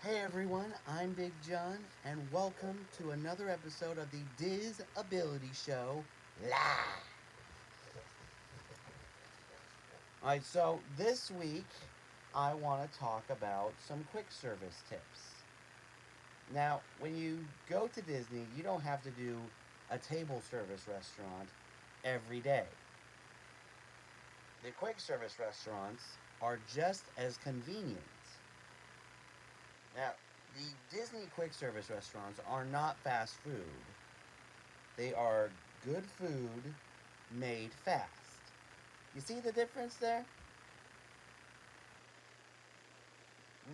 Hey everyone, I'm Big John, and welcome to another episode of the DIS Ability Show live. Alright, so this week I want to talk about some quick service tips. Now, when you go to Disney, you don't have to do a table service restaurant every day. The quick service restaurants are just as convenient. Now, the Disney quick service restaurants are not fast food. They are good food made fast. You see the difference there?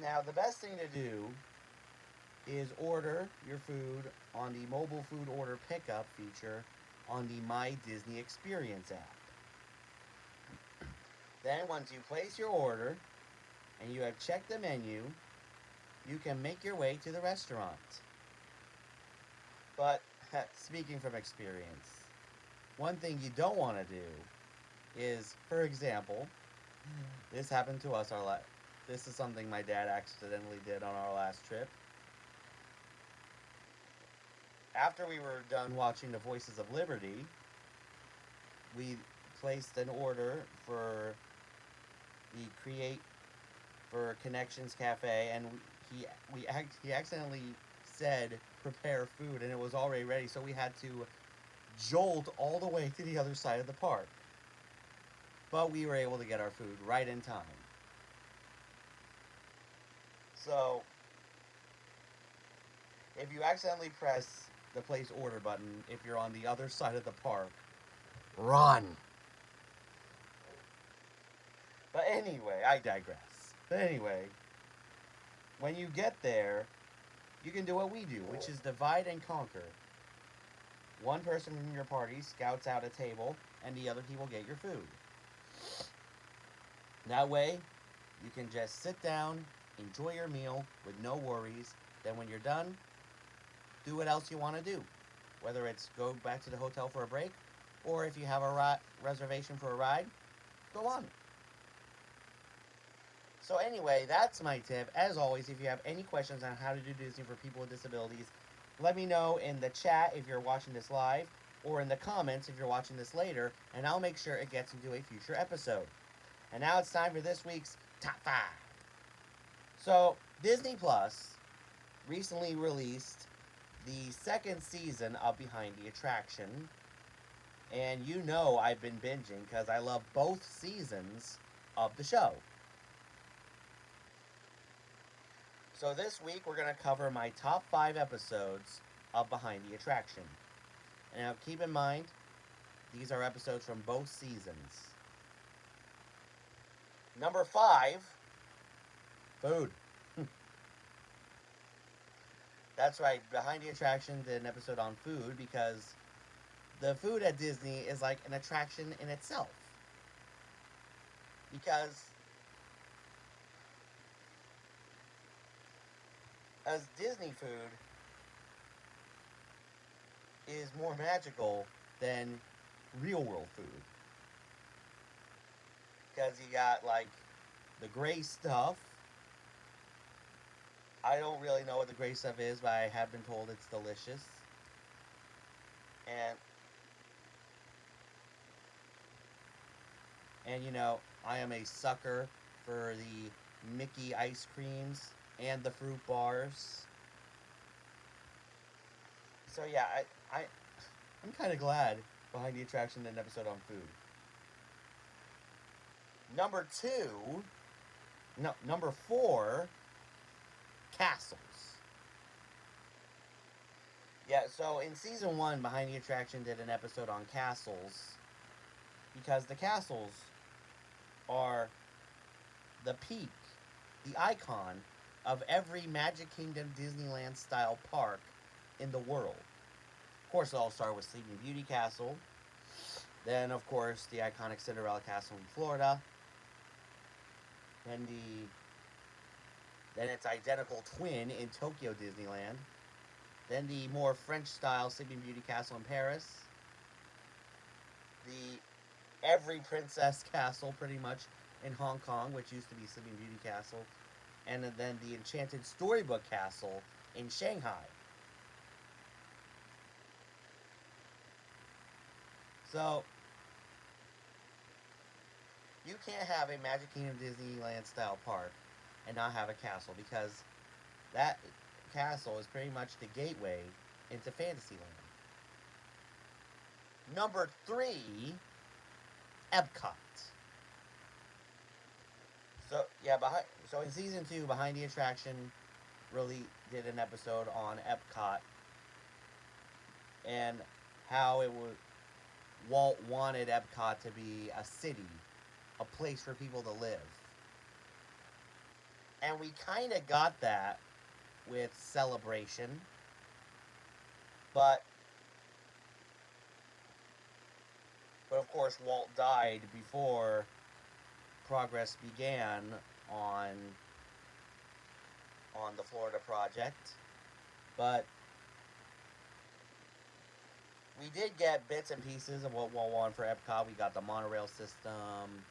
Now, the best thing to do is order your food on the mobile food order pickup feature on the My Disney Experience app. Then, once you place your order and you have checked the menu, you can make your way to the restaurant. But, speaking from experience, one thing you don't want to do is, for example, this happened to us this is something my dad accidentally did on our last trip. After we were done watching The Voices of Liberty, we placed an order for the Create for Connections Cafe, and he accidentally said prepare food, and it was already ready, so we had to jolt all the way to the other side of the park. But we were able to get our food right in time. So, if you accidentally press the place order button, if you're on the other side of the park, run! But anyway, I digress. But anyway, when you get there, you can do what we do, which is divide and conquer. One person from your party scouts out a table, and the other he will get your food. That way, you can just sit down, enjoy your meal with no worries. Then when you're done, do what else you want to do. Whether it's go back to the hotel for a break, or if you have a reservation for a ride, go on. So anyway, that's my tip. As always, if you have any questions on how to do Disney for people with disabilities, let me know in the chat if you're watching this live, or in the comments if you're watching this later, and I'll make sure it gets into a future episode. And now it's time for this week's Top 5. So, Disney Plus recently released the second season of Behind the Attraction. And you know I've been binging because I love both seasons of the show. So this week we're going to cover my top 5 episodes of Behind the Attraction. And now keep in mind, these are episodes from both seasons. Number 5, food. That's right, Behind the Attraction did an episode on food because the food at Disney is like an attraction in itself. Because as Disney food is more magical than real world food. Because you got like the gray stuff. I don't really know what the gray stuff is, but I have been told it's delicious. And you know, I am a sucker for the Mickey ice creams and the fruit bars. So yeah, I'm kind of glad Behind the Attraction did an episode on food. Number 4, castles. Yeah, so in season 1, Behind the Attraction did an episode on castles because the castles are the peak, the icon of every Magic Kingdom Disneyland style park in the world. Of course, it all started with Sleeping Beauty Castle. Then, of course, the iconic Cinderella Castle in Florida. Then its identical twin in Tokyo Disneyland. Then the more French-style Sleeping Beauty Castle in Paris. The every princess castle, pretty much, in Hong Kong, which used to be Sleeping Beauty Castle. and then the Enchanted Storybook Castle in Shanghai. So, you can't have a Magic Kingdom Disneyland style park and not have a castle, because that castle is pretty much the gateway into Fantasyland. Number 3, Epcot. So in season 2, Behind the Attraction really did an episode on Epcot and how Walt wanted Epcot to be a city, a place for people to live. And we kind of got that with Celebration, but of course Walt died before progress began on the Florida project. But we did get bits and pieces of what Walt wanted for Epcot. We got the monorail system,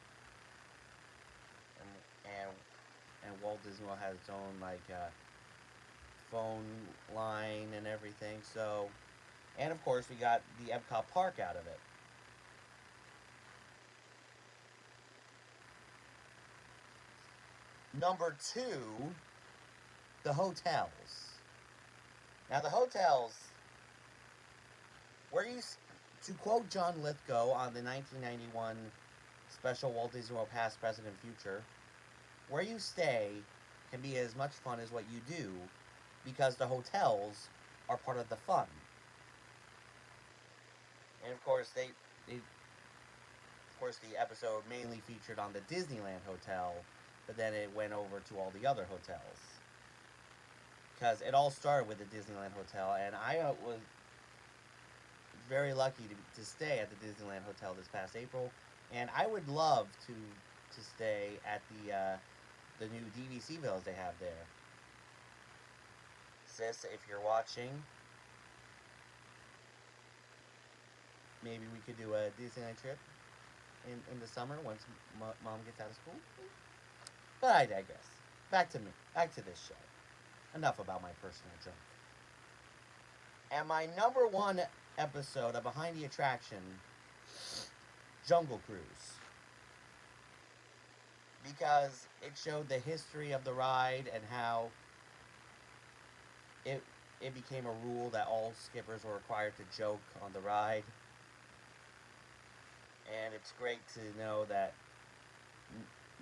and Walt Disney World has its own phone line and everything. So, and of course we got the Epcot Park out of it. Number 2, the hotels. Now the hotels, to quote John Lithgow on the 1991 special Walt Disney World Past, Present, and Future, where you stay can be as much fun as what you do, because the hotels are part of the fun. And of course, the episode mainly featured on the Disneyland Hotel, but then it went over to all the other hotels. Because it all started with the Disneyland Hotel, and I was very lucky to stay at the Disneyland Hotel this past April, and I would love to stay at the new DVC villas they have there. Sis, if you're watching, maybe we could do a Disneyland trip in the summer once Mom gets out of school. But I digress. Back to me. Back to this show. Enough about my personal junk. And my number 1 episode of Behind the Attraction, Jungle Cruise. Because it showed the history of the ride and how it became a rule that all skippers were required to joke on the ride. And it's great to know that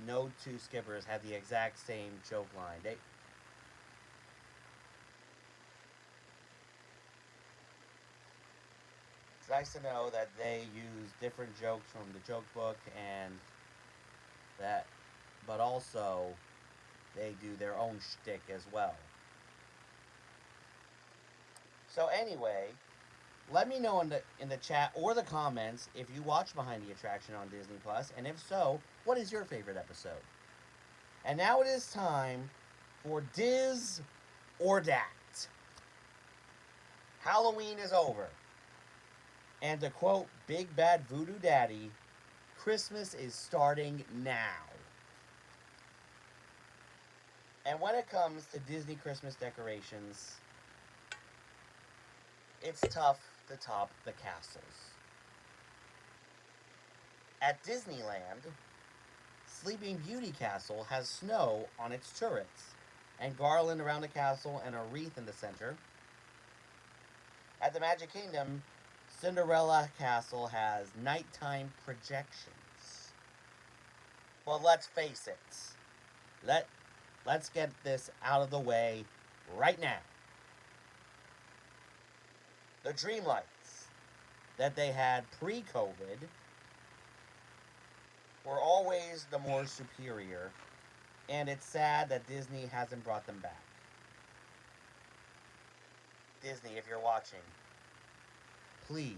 no 2 skippers had the exact same joke line. It's nice to know that they use different jokes from the joke book, but also they do their own shtick as well. So anyway, let me know in the chat or the comments if you watch Behind the Attraction on Disney Plus, and if so, what is your favorite episode? And now it is time for DIS or DAT. Halloween is over. And to quote Big Bad Voodoo Daddy, Christmas is starting now. And when it comes to Disney Christmas decorations, it's tough to top the castles. At Disneyland, Sleeping Beauty Castle has snow on its turrets, and garland around the castle and a wreath in the center. At the Magic Kingdom, Cinderella Castle has nighttime projections. Well, let's face it. Let's get this out of the way right now. The dream lights that they had pre-COVID were always the more superior, and it's sad that Disney hasn't brought them back. Disney, if you're watching, please,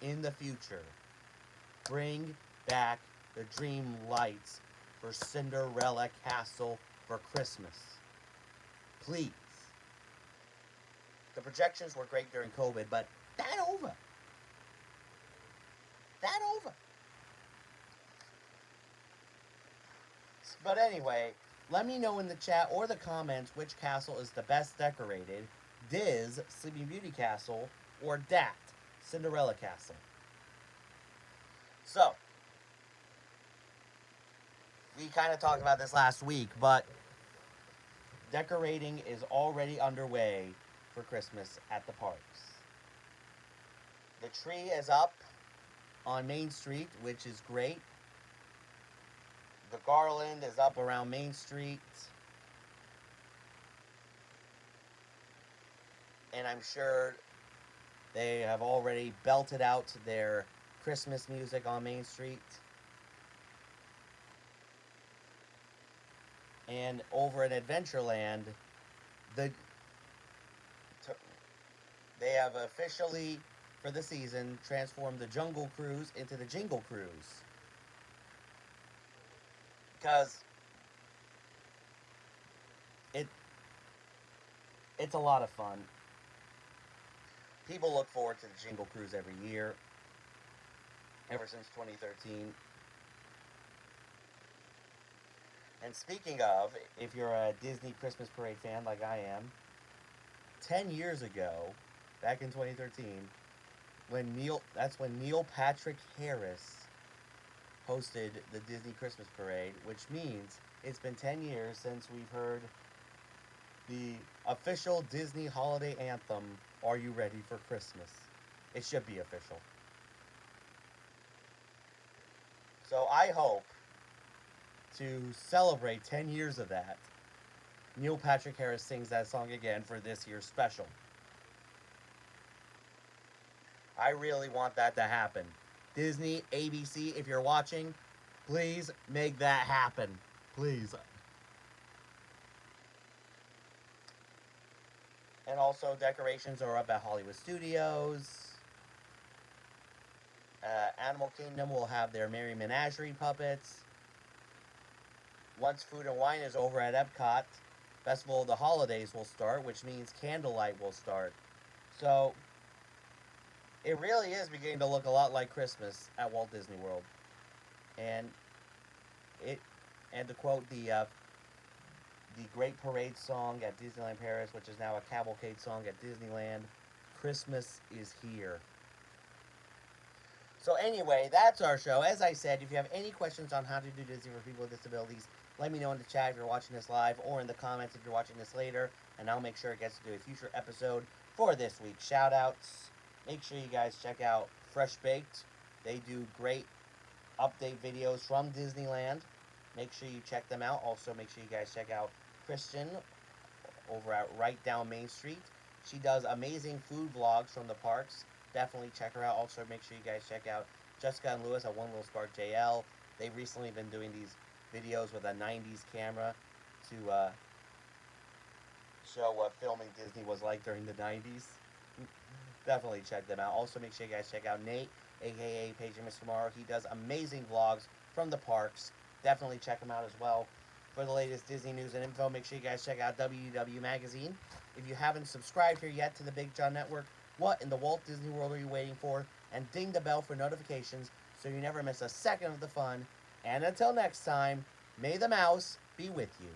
in the future, bring back the dream lights for Cinderella Castle for Christmas. Please. The projections were great during COVID, but that over. But anyway, Let me know in the chat or the comments which castle is the best decorated. DIS, Sleeping Beauty Castle, or DAT, Cinderella Castle. So, we kind of talked about this last week, but decorating is already underway for Christmas at the parks. The tree is up on Main Street, which is great. The garland is up around Main Street. And I'm sure they have already belted out their Christmas music on Main Street. And over at Adventureland, they have officially, for the season, transformed the Jungle Cruise into the Jingle Cruise. Because it's a lot of fun. People look forward to the Jingle Cruise every year, ever since 2013. And speaking of, if you're a Disney Christmas Parade fan like I am, 10 years ago, back in 2013, that's when Neil Patrick Harris hosted the Disney Christmas Parade, which means it's been 10 years since we've heard the official Disney holiday anthem, Are You Ready for Christmas? It should be official. So I hope to celebrate 10 years of that, Neil Patrick Harris sings that song again for this year's special. I really want that to happen. Disney, ABC, if you're watching, please make that happen. Please. And also, decorations are up at Hollywood Studios. Animal Kingdom will have their Merry Menagerie puppets. Once Food and Wine is over at Epcot, Festival of the Holidays will start, which means candlelight will start. So, it really is beginning to look a lot like Christmas at Walt Disney World. And to quote the Great Parade song at Disneyland Paris, which is now a cavalcade song at Disneyland, Christmas is here. So anyway, that's our show. As I said, if you have any questions on how to do Disney for people with disabilities, let me know in the chat if you're watching this live, or in the comments if you're watching this later, and I'll make sure it gets to do a future episode for this week's shout-outs. Make sure you guys check out Fresh Baked. They do great update videos from Disneyland. Make sure you check them out. Also, make sure you guys check out Kristen over at Right Down Main Street. She does amazing food vlogs from the parks. Definitely check her out. Also, make sure you guys check out Jessica and Lewis at One Little Spark JL. They've recently been doing these videos with a 90s camera to show what filming Disney was like during the 90s. Definitely check them out. Also, make sure you guys check out Nate, aka Page and Mr. Morrow. He does amazing vlogs from the parks. Definitely check him out as well. For the latest Disney news and info, make sure you guys check out WDW Magazine. If you haven't subscribed here yet to the Big John Network, what in the Walt Disney World are you waiting for? And ding the bell for notifications so you never miss a second of the fun. And until next time, may the mouse be with you.